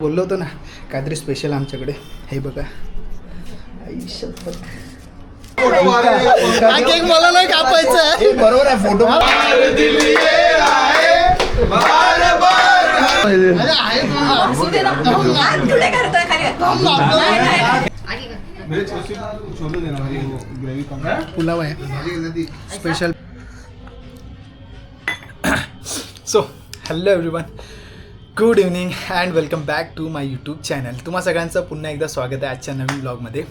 बोललो होतो ना काहीतरी स्पेशल आमच्याकडे. हे बघा केक मला नाही कापायचा आहे. बरोबर आहे फोटो पुलाव आहे special. So hello everyone, good evening and welcome back to my YouTube channel. तुम्हा सगळ्यांचं पुन्हा एकदा स्वागत आहे आजच्या नवीन ब्लॉगमध्ये.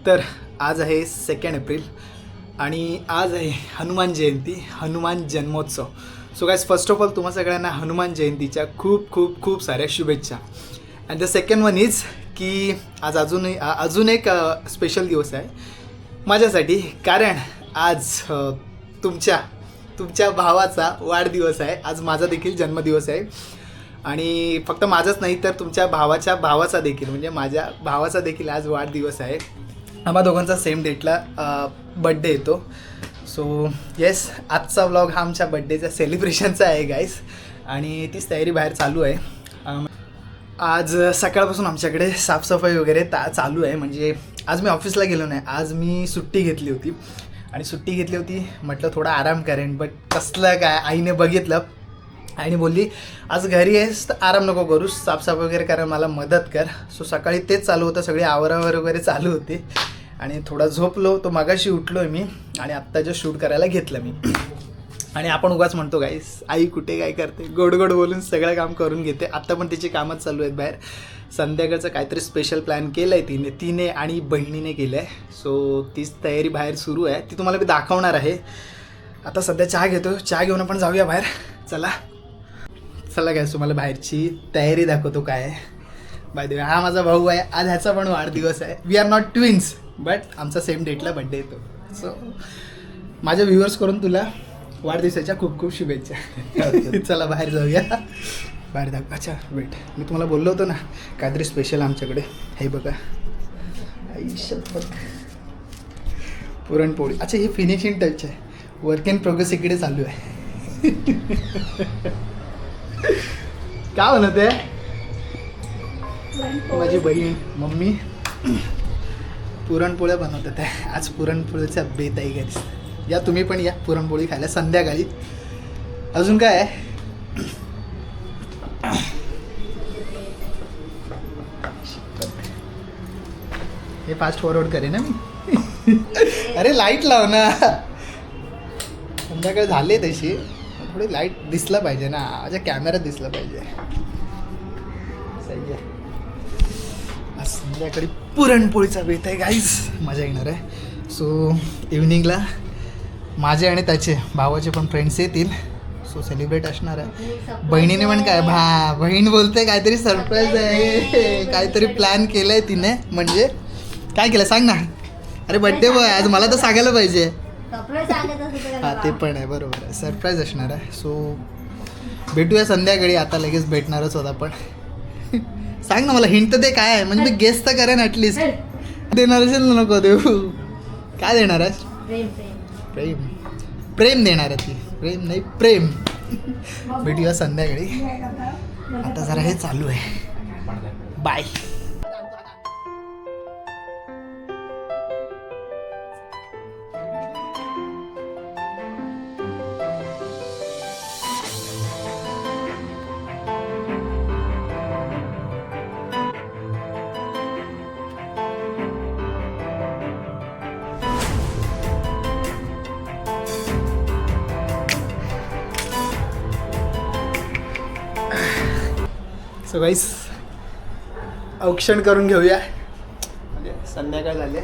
तर आज आहे 2 एप्रिल आणि आज आहे हनुमान जयंती, हनुमान जन्मोत्सव. So guys, first of all तुम्हा सगळ्यांना हनुमान जयंतीच्या खूप खूप खूप साऱ्या शुभेच्छा. And the second one is की आज अजून एक स्पेशल दिवस आहे माझ्यासाठी, कारण आज तुमच्या भावाचा वाढदिवस आहे. आज माझा देखील जन्मदिवस आहे आणि फक्त माझंच नाही तर तुमच्या भावाचा देखील, म्हणजे माझ्या भावाचा देखील आज वाढदिवस आहे. आम्हा दोघांचा सेम डेटला बड्डे येतो. सो येस, आजचा व्लॉग हा आमच्या बड्डेच्या सेलिब्रेशनचा आहे गाईज, आणि तीच तयारी बाहेर चालू आहे. आज सकाळपासून आमच्याकडे साफसफाई वगैरे चालू आहे. म्हणजे आज मी ऑफिसला गेलो नाही, आज मी सुट्टी घेतली होती म्हटलं थोडा आराम करेन. बट कसलं काय, आईने बघितलं, आईने बोलली आज घरी आहेस तर आराम नको करूस, साफसफाई वगैरे करायला मला मदत कर. सो सकाळी तेच चालू होतं, सगळी आवरावर वगैरे चालू होते आणि थोडा झोपलो. तो मगाशी उठलो आहे मी आणि आत्ता जे शूट करायला घेतलं मी. आणि आपण उगाच म्हणतो गाईस, आई कुठे काय करते, गोड गोड बोलून सगळं काम करून घेते. आत्ता पण तिची कामच चालू आहेत बाहेर. संध्याकाळचं काहीतरी स्पेशल प्लॅन केलं आहे तिने आणि बहिणीने केलं आहे. सो तीच तयारी बाहेर सुरू आहे, ती तुम्हाला मी दाखवणार आहे. आता सध्या चहा घेतो, चहा घेऊन आपण जाऊया बाहेर. चला गाईस, तुम्हाला बाहेरची तयारी दाखवतो काय आहे. बाय द वे, हा माझा भाऊ आहे, आज ह्याचा पण वाढदिवस आहे. We are not twins but आमचा सेम डेटला बड्डे येतो. सो माझ्या व्ह्युअर्स करून तुला वाढदिवसाच्या खूप खूप शुभेच्छा. चला बाहेर जाऊया, बाहेर दाखव. अच्छा वेट, मी तुम्हाला बोललो होतो ना काहीतरी स्पेशल आमच्याकडे. हे बघा पुरणपोळी. अच्छा, ही फिनिशिंग टच आहे, वर्क इन प्रोग्रेस इकडे चालू आहे. काय म्हणत आहे माझी बहीण मम्मी, पुरणपोळ्या बनवतात आहे. आज पुरणपोळीचा बेत आहे गाईस. या तुम्ही पण या पुरणपोळी खायला संध्याकाळी. अजून काय आहे, हे फास्ट फॉरवर्ड करेन ना मी. अरे लाईट लाव ना, संध्याकाळी झाले तशी, थोडी लाईट दिसला पाहिजे ना, माझ्या कॅमेऱ्यात दिसला पाहिजे. सही आहे. आज संध्याकाळी पुरणपोळीचा बेत आहे गाईज, मजा येणार आहे. सो इव्हनिंगला माझे आणि त्याचे भावाचे पण फ्रेंड्स येतील. सो सेलिब्रेट असणार आहे. बहिणीने पण काय बहीण बोलते काहीतरी सरप्राईज आहे, काहीतरी प्लॅन केलं आहे तिने. म्हणजे काय केलं सांग ना. अरे बड्डे बॉय, आज मला तर सांगायला पाहिजे. हां ते पण आहे, बरोबर आहे, सरप्राईज असणार आहे. सो भेटूया संध्याकाळी. आता लगेच भेटणारच होता पण सांग ना मला, हिंट तर दे काय आहे, म्हणजे मी गेस तर करेन ॲटलिस्ट. देणार असेल ना, नको देऊ. काय देणार आहे? प्रेम प्रेम देणार आहे ती, प्रेम नाही प्रेम. भेटूया संध्याकाळी. आता जरा हे चालू आहे. बाय. सो गाईस, औक्षण करून घेऊया, म्हणजे संध्याकाळ झाले.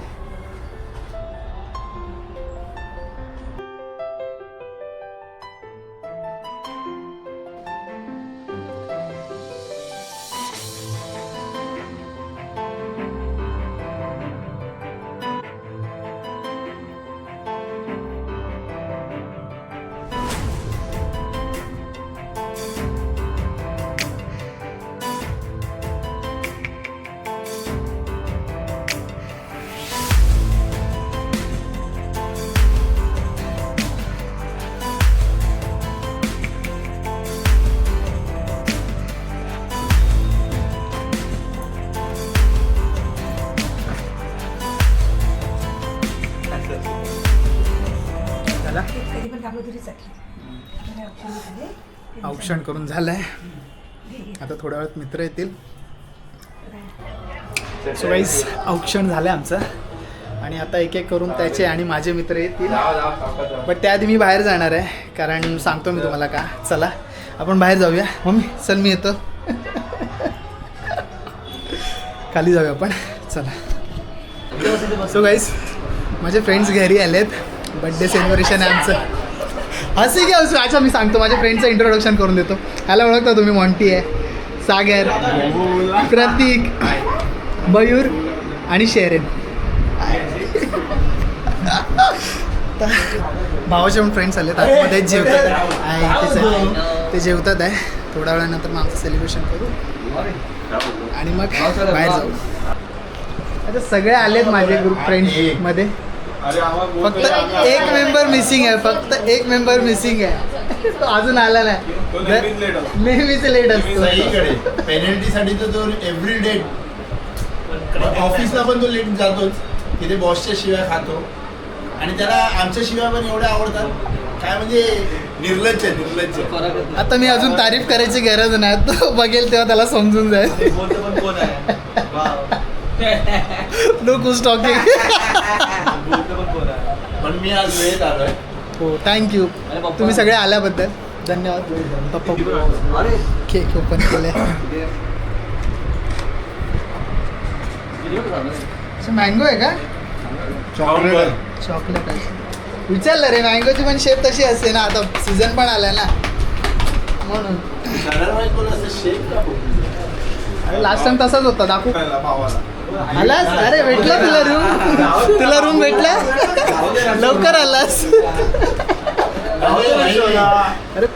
औक्षण करून झालंय. आता थोड्या वेळात मित्र येतील. सो गाईस औक्षण झालं आहे आमचं आणि आता एक एक करून त्याचे आणि माझे मित्र येतील. बट त्याआधी मी बाहेर जाणार आहे, कारण सांगतो मी तुम्हाला का. चला आपण बाहेर जाऊया. मम्मी चल मी येतो. खाली जाऊया आपण. चला. सो गाईस माझे फ्रेंड्स घरी आलेत. बड्डे सेलिब्रेशन आहे आमचं. हसी घ्या असू. अच्छा मी सांगतो माझ्या फ्रेंडचं इंट्रोडक्शन करून देतो. ह्याला ओळखता तुम्ही. मॉन्टी आहे, सागर, प्रतीक, मयूर आणि शेरेन. भावाचे पण फ्रेंड्स आलेत. आतमध्ये जेवतात आहे. ते जेवतात आहे. थोड्या वेळानंतर मग आमचं सेलिब्रेशन करू आणि मग बाहेर जाऊ. आता सगळे आलेत माझे ग्रुप फ्रेंड्समध्ये. फक्त एक मेंबर मिसिंग आहे. फक्त एक मेंबर मिसिंग आहे. तो अजून आला नाही. नेहमीच लेट असतो. पेनल्टीसाठी तर तो एव्हरी डे ऑफिसला पण तो लेट जातोच. तिथे बॉसच्या शिवाय खातो आणि त्याला आमच्या शिवाय पण एवढ्या आवडतात. काय म्हणजे निर्लज्ज. आता मी अजून तारीफ करायची गरज नाही. तो बघेल तेव्हा त्याला समजून जाईल. नो कुछ टॉकिंग. पण मी आज वेळेत आलोय. हो थँक्यू. तुम्ही सगळे आल्याबद्दल धन्यवाद. पप्पा केक ओपन केले. मँगो आहे का? चॉकलेट आहे. विचारलं रे. मँगोची पण शेप तशी असते ना. आता सीझन पण आलाय ना म्हणून. अरे लास्ट टाइम तसाच होता. दाखवू आलास? अरे भेटला तुला रूम. तुला रूम भेटला. लवकर आलास. अरे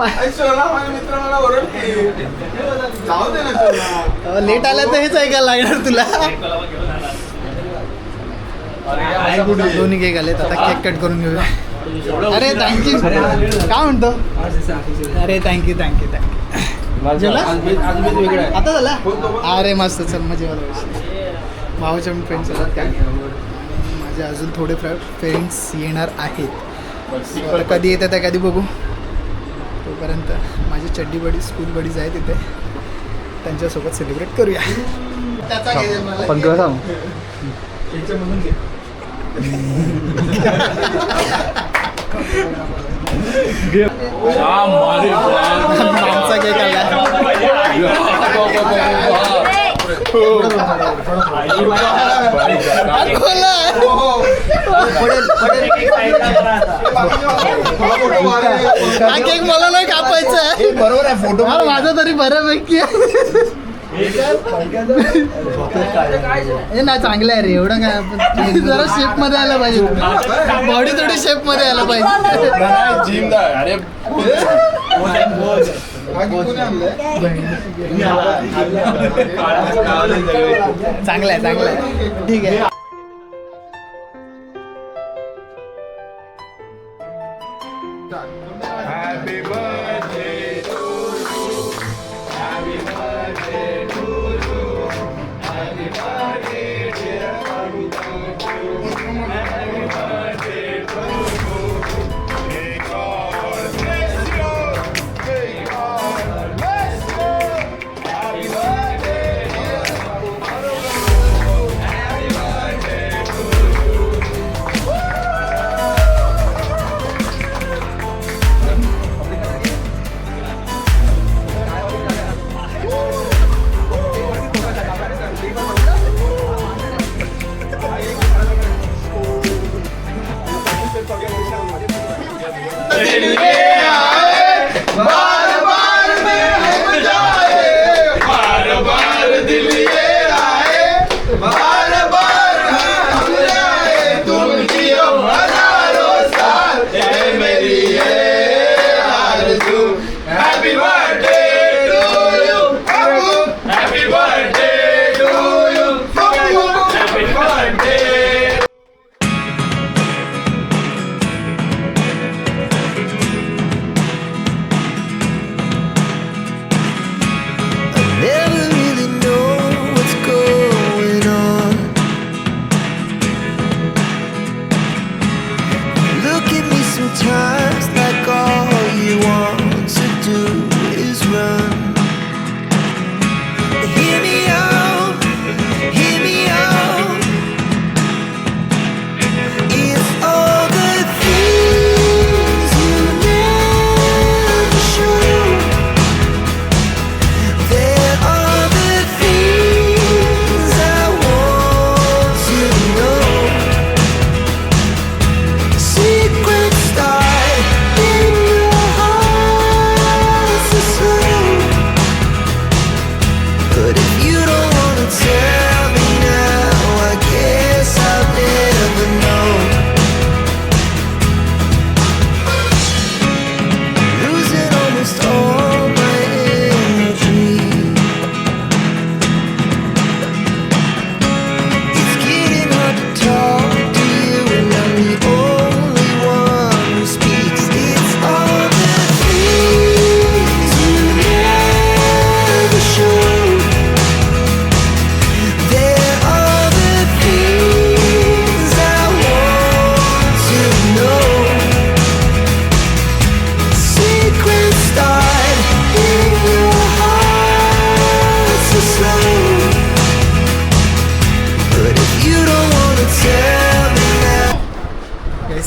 लेट आला तर हेच ऐकायला लागणार तुला. दोन्ही केक आलेत. आता केक कट करून घेऊया. अरे थँक्यू. काय म्हणतो? अरे थँक्यू. जेवला आता झाला? अरे मस्त. चल मग जेवायला. भावाच्या पण फ्रेंड्स येतात काय. माझे अजून थोडे फ्रेंड्स येणार आहेत. आता कधी येतात त्या कधी बघू. तोपर्यंत माझी चड्डी बडी स्कूल बडीज आहे तिथे. त्यांच्यासोबत सेलिब्रेट करूया. त्याचा पण सांग याच्यामधून घे. आमचा केक आला. हा केक मला नाही कापायचा आहे. बरोबर आहे. फोटो माझा तरी बऱ्यापैकी आहे. हे नाही चांगलं आहे रे. एवढं काय. जरा शेप मध्ये आला पाहिजे. बॉडी थोडी शेप मध्ये आला पाहिजे. अरे चांगलं आहे. ठीक आहे. Happy birthday to you. Happy birthday to you. Happy birthday dear Kavita. Happy birthday to you. May God bless you. May God bless you. Happy birthday dear Kavita. Happy birthday.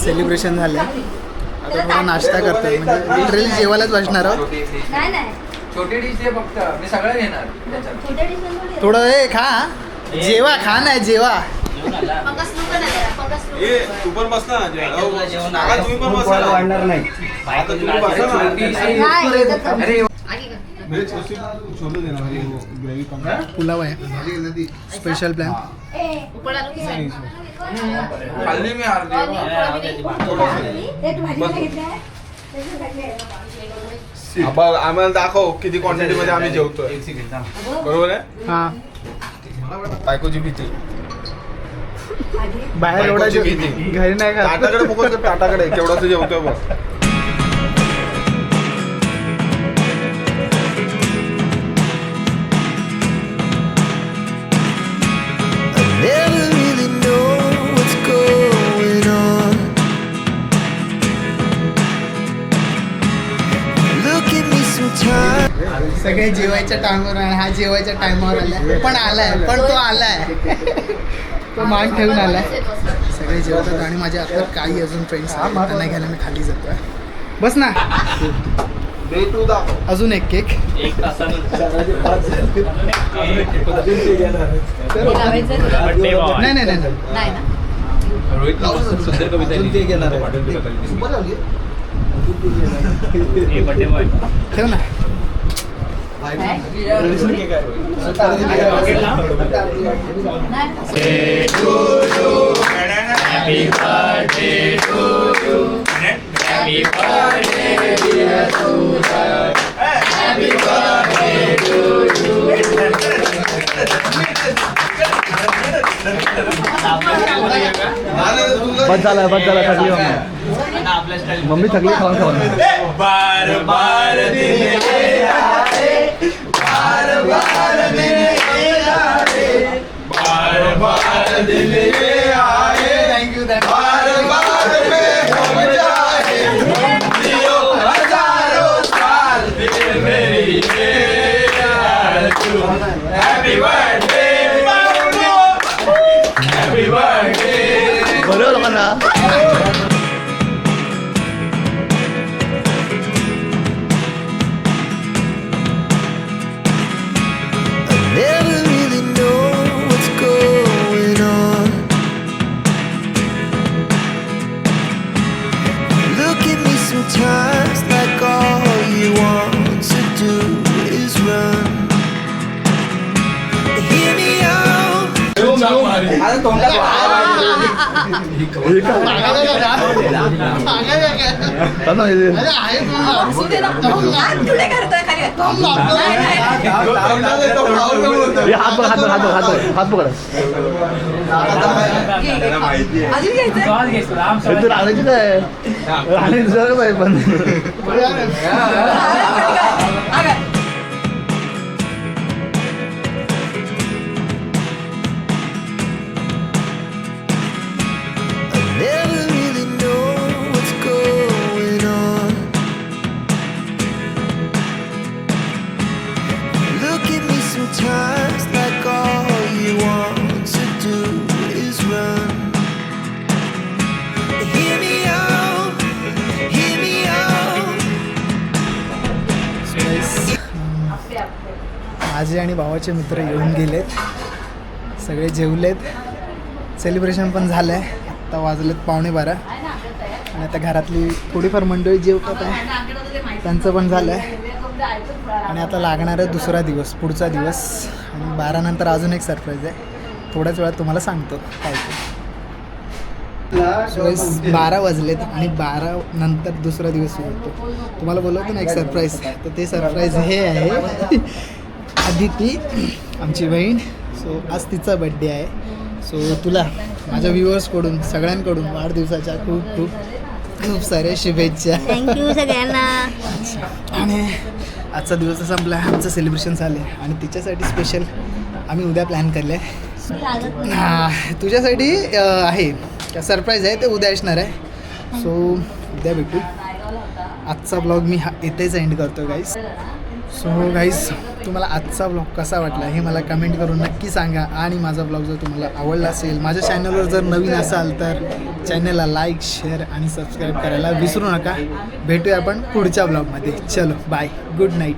Celebration झालं. आता थोडा नाश्ता करतोय, म्हणजे literally जेवायलाच बसणार आहोत. नाही नाही छोटी डिश दे फक्त, मी सगळं घेणार त्याच्यात. छोट्या डिश थोडं हे खा, जेवा, खा नाही जेवा. पंकज तू पण आहे, पंकज तू. तू पण बस ना काका, तुम्ही पण बसा ना. वाढणार नाही. आता तुम्ही बसा ना. नाही, एकच कर. अरे आगी कर. पुलाव आहे, स्पेशल प्लॅन. उकळ आलू की नाही? खाल्ली मी अर्धी. एक भाजी घेतली. बघ, आम्हाला दाखव किती क्वांटिटी मध्ये आम्ही जेवतोय. बरोबर आहे. हा, बायकोची भीती. बाहेर एवढा बायकोची भीती. घरी नाही खात. ताटाकडे फोकस कर, ताटाकडे केवढाच जेवतोय बघ. Never really know what's going on. Look at me sometimes. सगळे जेवायच्या टायमावर आणि हा जेवायच्या टायमावर आलाय, पण तो आलाय तो मान ठेवून आलाय. सगळे जेवतात आणि माझ्या आता काही अजून फ्रेंड्स त्यांना घ्यायला मी खाली जातोय. बस ना, दे तू दाखव. अजून एक केक. हे लावायचं नाही नाही नाही नाही. नाही ना. ठेव ना. बस झाला थकली मम्मी थकली खाऊन खाऊन. बार बार दिन बार बार दिन आए. थँक्यू बार बार में हम जाए. जियो हजारों साल फिर मेरी ये आरज़ू. Happy birthday Mauro. Happy birthday. बरोबर लोकांना. Never really know what's going on. Look at me sometimes like all you want to do is run. Hear me out. असू दे ना. हात पुढे करतोय खाली. नाही, नाही. हात पकड. घे, घे. अजून घ्यायचंय? तू राहण्याची काय राहणे दुसरं पाहिजे पण. अगं. Never really know what's going on. Look at me sometimes like all you want to do is run. Hear me out, hear me out. माझे आणि भावाचे मित्र येऊन गेलेत, सगळे जेवलेत, सेलिब्रेशन पण झालं आहे. आत्ता वाजलेत 11:15 आणि आता घरातली थोडीफार मंडळी जेवतात आहे, त्यांचं पण झालं आहे. आणि आता लागणार आहे दुसरा दिवस, पुढचा दिवस. आणि 12 नंतर अजून एक सरप्राईज आहे, थोड्याच वेळात तुम्हाला सांगतो काय ते. 12 वाजलेत आणि 12 नंतर दुसरा दिवस सुरू होतो. तुम्हाला बोललो होतं ना एक सरप्राईज, तर ते सरप्राईज हे आहे. आदिती आमची बहीण, सो आज तिचा बड्डे आहे. सो तुला माझ्या व्ह्युअर्सकडून सगळ्यांकडून वाढदिवसाच्या खूप खूप खूप साऱ्या शुभेच्छा. थँक्यू सगळ्यांना. आणि आजचा दिवस संपला, आमचं सेलिब्रेशन झालं आहे आणि तिच्यासाठी स्पेशल आम्ही उद्या प्लॅन केलं आहे. तुझ्यासाठी आहे सरप्राईज आहे, ते उद्या असणार आहे. सो उद्या भेटू. आजचा ब्लॉग मी इथेच एंड करतो गाईस. सो गाईस, तुम्हाला आजचा ब्लॉग कसा वाटला हे मला कमेंट करून नक्की सांगा. आणि माझा ब्लॉग जर तुम्हाला आवडला असेल, माझ्या चॅनलवर जर नवीन असाल तर चॅनलला लाईक शेअर आणि सबस्क्राईब करायला विसरू नका. भेटूया आपण पुढच्या ब्लॉगमध्ये. चलो बाय, गुड नाईट.